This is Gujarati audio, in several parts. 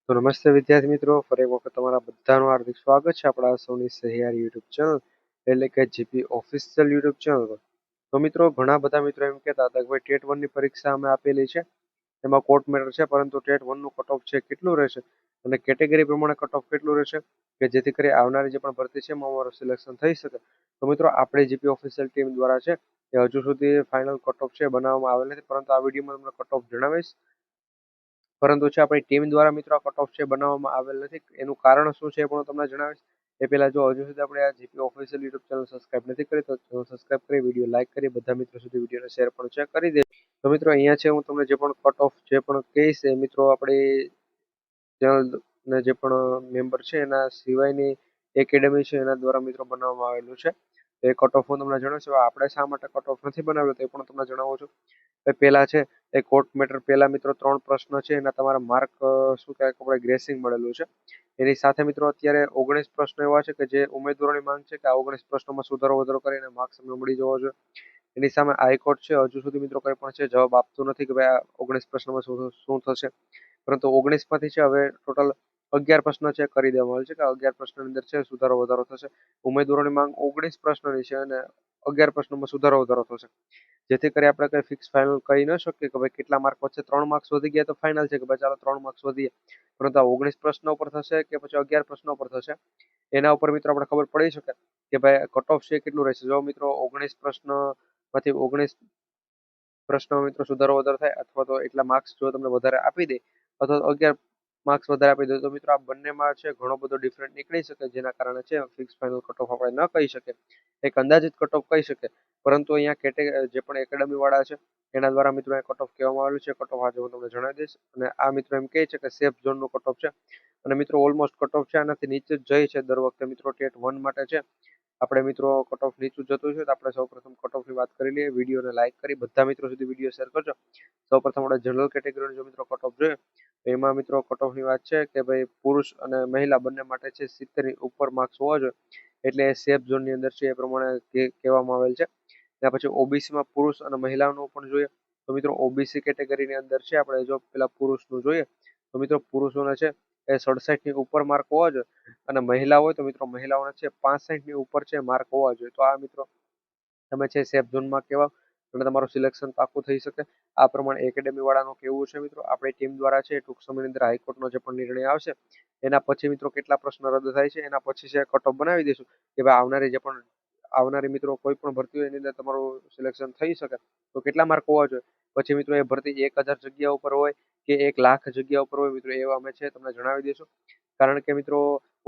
તો નમસ્તે વિદ્યાર્થી મિત્રો, ફરી એક વખત તમારા બધાનું હાર્દિક સ્વાગત છે આપણા સૌની સહિયારી યુટ્યુબ ચેનલ એટલે કે જીપી ઓફિશિયલ યુટ્યુબ ચેનલ પર. તો મિત્રો, ઘણા બધા મિત્રો એમ કહેતા હતા કે ભાઈ ટેટ 1 ની પરીક્ષા અમે આપેલી છે, એમાં કોર્ટ મેટર છે, પરંતુ ટેટ 1 નું કટ ઓફ છે કેટલું રહેશે અને કેટેગરી પ્રમાણે કટ ઓફ કેટલું રહેશે કે જેથી કરી આવનારી જે પણ ભરતી છે એમાં અમારું સિલેક્શન થઈ શકે. તો મિત્રો, આપણે જીપી ઓફિશિયલ ટીમ દ્વારા છે એ હજુ સુધી ફાઇનલ કટ ઓફ છે બનાવવામાં આવેલ નથી, પરંતુ આ વિડીયોમાં તમને કટ ઓફ જણાવીશ. પરંતુ છે આપણી ટીમ દ્વારા મિત્રો આ કટ ઓફ છે બનાવવામાં આવેલ નથી. એનું કારણ શું છે એ પણ તમને જણાવીશ. એ પહેલા જો હજુ સુધી આપણે આ GP official YouTube channel subscribe નથી કરી તો સબસ્ક્રાઇબ કરી, વિડીયો લાઈક કરી, બધા મિત્રો સુધી વિડીયોને શેર પણ છે કરી દે. તો મિત્રો, અહીંયા છે હું તમને જે પણ કટ ઓફ જે પણ કહીશ એ મિત્રો આપણી ચેનલના જે પણ મેમ્બર છે એના સિવાયની એકેડમી છે એના દ્વારા મિત્રો બનાવવામાં આવેલું છે. એ કટ ઓફ હું તમને જણાવીશ. આપણે શા માટે કટ ઓફ નથી બનાવેલો તે પણ તમને જણાવું છું. પહેલા છે એ કોર્ટ મેટર પહેલા મિત્રો 3 પ્રશ્ન છે એના તમારા માર્ક શું કહેવાય આપણે ગ્રેસિંગ મળેલું છે. એની સાથે મિત્રો અત્યારે 19 પ્રશ્નો એવા છે કે જે ઉમેદવારોની માંગ છે કે આ 19 પ્રશ્નોમાં સુધારો વધારો કરીને માર્ક્સ અમને મળી જવો જોઈએ. એની સામે હાઈકોર્ટ છે હજુ સુધી મિત્રો કંઈ પણ છે જવાબ આપતું નથી કે ભાઈ આ 19 પ્રશ્નોમાં શું થશે. પરંતુ 19 માંથી છે હવે ટોટલ 11 પ્રશ્ન છે કરી દેવામાં આવેલ છે કે 11 પ્રશ્નની અંદર છે સુધારો વધારો થશે. ઉમેદવારોની માંગ 19 પ્રશ્નોની છે અને 11 પ્રશ્નોમાં સુધારો વધારો થશે. જેથી કરી આપણે કઈ ફિક્સ ફાઇનલ કહી ન શકીએ કે ભાઈ કેટલા માર્ક વધશે. 3 માર્ક્સ વધી ગયા તો ફાઇનલ છે કે ભાઈ ચાલો 3 માર્ક્સ વધીએ, પરંતુ આ 19 પ્રશ્નો ઉપર થશે કે પછી 11 પ્રશ્નો ઉપર થશે એના ઉપર મિત્રો આપણે ખબર પડી શકે કે ભાઈ કટ ઓફ છે કેટલું રહેશે. જો મિત્રો 19 પ્રશ્નમાંથી 19 પ્રશ્નો મિત્રો સુધારો વધારો થાય અથવા તો એટલા માર્ક્સ જો તમને વધારે આપી દે અથવા તો 11 માર્ક્સ વધારે આપી દે તો મિત્રો આ બંનેમાં છે ઘણો બધો ડિફરન્ટ નીકળી શકે, જેના કારણે છે ફિક્સ ફાઇનલ કટ ઓફ આપણે ન કહી શકીએ, એક અંદાજિત કટ ઓફ કહી શકીએ. પરંતુ અહીંયા જે પણ એકેડમી વાળા છે એના દ્વારા મિત્રો કટ ઓફ કહેવામાં આવેલું છે. કટ ઓફ આજે હું તમને જણાવી દઈશ. અને આ મિત્રો એમ કહે છે કે સેફ ઝોનનું કટ ઓફ છે અને મિત્રો ઓલમોસ્ટ કટ ઓફ છે આનાથી નીચે જ જાય છે દર વખતે મિત્રો ટેટ 1 માટે છે આપણે મિત્રો કટ ઓફ નીચું જતું છે. તો આપણે સૌપ્રથમ કટ ઓફની વાત કરી લઈએ. વિડીયોને લાઈક કરી બધા મિત્રો સુધી વિડીયો શેર કરજો. સૌપ્રથમ આપણે જનરલ કેટેગરીનો જો મિત્રો કટ ઓફ જોઈએ તો એમાં મિત્રો કટ ઓફની વાત છે કે ભાઈ પુરુષ અને મહિલા બંને માટે છે 70 ની ઉપર માર્ક્સ હોવા જોઈએ, એટલે સેફ ઝોનની અંદર છે એ પ્રમાણે કહેવામાં આવેલ છે. ત્યાર પછી ઓબીસીમાં પુરુષ અને મહિલાઓનું પણ જોઈએ તો મિત્રો ઓબીસી કેટેગરીની અંદર છે આપણે જો પેલા પુરુષનું જોઈએ તો મિત્રો પુરુષોને છે એ 67 ની ઉપર માર્ક હોવા જોઈએ અને મહિલા હોય તો મિત્રો મહિલાઓને છે 65 ની ઉપર છે માર્ક હોવા જોઈએ. તો આ મિત્રો તમે છે સેફ ઝોનમાં કહેવાય અને તમારું સિલેક્શન પાકું થઈ શકે. આ પ્રમાણે એકેડેમી વાળાનું કેવું છે મિત્રો. આપણી ટીમ દ્વારા છે ટૂંક સમયની અંદર હાઈકોર્ટનો જે પણ નિર્ણય આવશે એના પછી મિત્રો કેટલા પ્રશ્ન રદ થાય છે એના પછી છે કટ ઓફ બનાવી દઈશું કે ભાઈ આવનારી મિત્રો કોઈ પણ ભરતી હોય એની અંદર તમારું સિલેક્શન થઈ શકે તો કેટલા માર્ક હોવા જોઈએ. પછી મિત્રો એ ભરતી 1000 જગ્યા ઉપર હોય કે 1,00,000 જગ્યા ઉપર હોય મિત્રો એવા અમે છે તમને જણાવી દઈશું. કારણ કે મિત્રો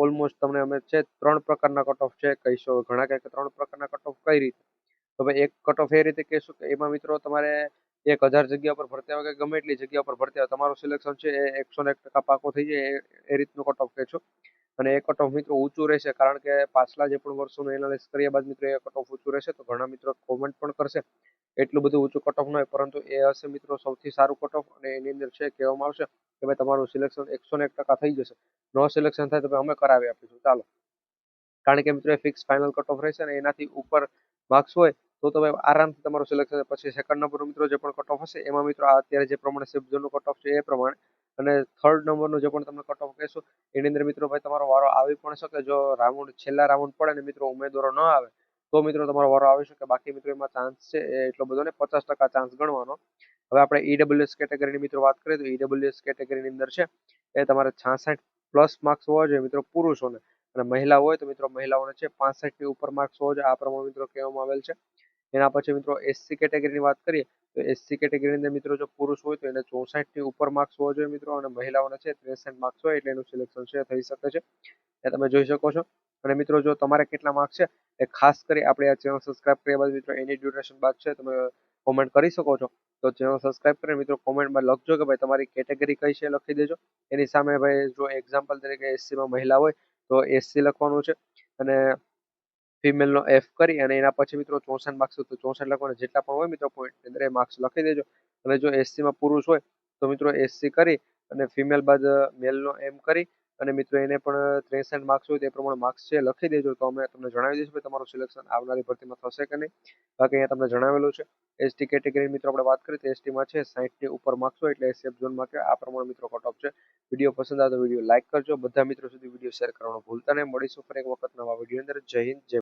ઓલમોસ્ટ તમને અમે છે 3 પ્રકારના કટ ઓફ છે કહીશું. ઘણા કહે કે 3 પ્રકારના કટ ઓફ કઈ રીતે, તો ભાઈ એક કટ ઓફ એ રીતે કહેશું કે એમાં મિત્રો તમારે 1000 જગ્યા પર ભરતી આવે કે ગમે એટલી જગ્યા પર ભરતી આવે તમારું સિલેક્શન છે એ 101% પાકો થઈ જાય એ રીતનું કટ ઓફ કહેશું. અને એ કટ ઓફ મિત્રો ઊંચું રહેશે કારણ કે પાછલા જે પણ વર્ષોનું એનાલિસિસ કર્યા બાદ મિત્રો એ કટ ઓફ ઊંચું રહેશે. તો ઘણા મિત્રો કોમેન્ટ પણ કરશે એટલું બધું ઊંચું કટ ઓફ ન હોય, પરંતુ એ હશે મિત્રો સૌથી સારું કટ ઓફ અને એની અંદર છે કહેવામાં આવશે કે ભાઈ તમારું સિલેક્શન 101% થઈ જશે. નો સિલેક્શન થાય તો ભાઈ અમે કરાવી આપીશું ચાલો. કારણ કે મિત્રો એ ફિક્સ ફાઇનલ કટ ઓફ રહેશે ને એનાથી ઉપર માર્ક્સ હોય તો તમે આરામથી તમારું સિલેક્શન. પછી સેકન્ડ નંબરનું મિત્રો જે પણ કટ ઓફ હશે એમાં મિત્રો અત્યારે જે પ્રમાણે સેફ ઝોનનું કટ ઓફ છે એ પ્રમાણે, અને થર્ડ નંબરનું જે પણ તમને કટ ઓફ કહેશું એની અંદર મિત્રો ભાઈ તમારો વારો આવી પણ શકે. જો છેલ્લા રાઉન્ડ પડે ને મિત્રો ઉમેદવારો ન આવે તો મિત્રો તમારો વારો આવી શકે. બાકી મિત્રો એમાં ચાન્સ છે એટલો બધો ને 50% ચાન્સ ગણવાનો. હવે આપણે ઈડબ્લ્યુએસ કેટેગરીની મિત્રો વાત કરીએ તો ઈડબ્લ્યુએસ કેટેગરીની અંદર છે એ તમારે 66+ માર્ક્સ હોવા જોઈએ મિત્રો પુરુષોને, અને મહિલા હોય તો મિત્રો મહિલાઓને છે 65 ની ઉપર માર્ક્સ હોવા જોઈએ. આ પ્રમાણે મિત્રો કહેવામાં આવેલ છે. એના પછી મિત્રો એસસી કેટેગરીની વાત કરીએ તો એસસી કેટેગરીની અંદર મિત્રો જો પુરુષ હોય તો એને 64 ની ઉપર માર્ક્સ હોવા જોઈએ મિત્રો, અને મહિલાઓને છે 63 માર્ક્સ હોય એટલે એનું સિલેક્શન છે થઈ શકે છે. એ તમે જોઈ શકો છો. અને મિત્રો જો તમારે કેટલા માર્ક્સ છે એ ખાસ કરી આપણે આ ચેનલ સબસ્ક્રાઇબ કર્યા બાદ મિત્રો એની ડ્યુરેશન બાદ છે તમે કોમેન્ટ કરી શકો છો. તો ચેનલ સબસ્ક્રાઇબ કરીને મિત્રો કોમેન્ટમાં લખજો કે ભાઈ તમારી કેટેગરી કઈ છે લખી દેજો. એની સામે ભાઈ જો એક્ઝામ્પલ તરીકે એસસીમાં મહિલા હોય તો એસસી લખવાનું છે અને ફિમેલનો એફ કરી અને એના પછી મિત્રો 64 માર્ક્સ તો 64 લખવાના જેટલા પણ હોય મિત્રો પોઈન્ટ અંદર એ માર્ક્સ લખી દેજો. અને જો એસસીમાં પુરુષ હોય તો મિત્રો એસસી કરી અને ફિમેલ બાદ મેલનો એમ કરી અને મિત્રો એને પણ 63 માર્ક્સ હોય તે પ્રમાણે માર્ક્સ છે લખી દેજો. તો અમે તમને જણાવી દઈશું કે તમારું સિલેક્શન આવનારી ભરતીમાં થશે કે નહીં. બાકી અહીંયા તમને જણાવેલું છે. એસટી કેટેગરી મિત્રો આપણે વાત કરીએ તો એસટીમાં છે 60 ની ઉપર માર્ક્સ હોય એટલે સેફ ઝોનમાં કે આ પ્રમાણે મિત્રો કટ ઓફ છે. વિડીયો પસંદ આવે તો વિડીયો લાઇક કરજો, બધા મિત્રો સુધી વિડીયો શેર કરવાનું ભૂલતા નહીં. મળીશું ફરી એક વખત નવા વિડીયો અંદર. જય હિન્દ, જય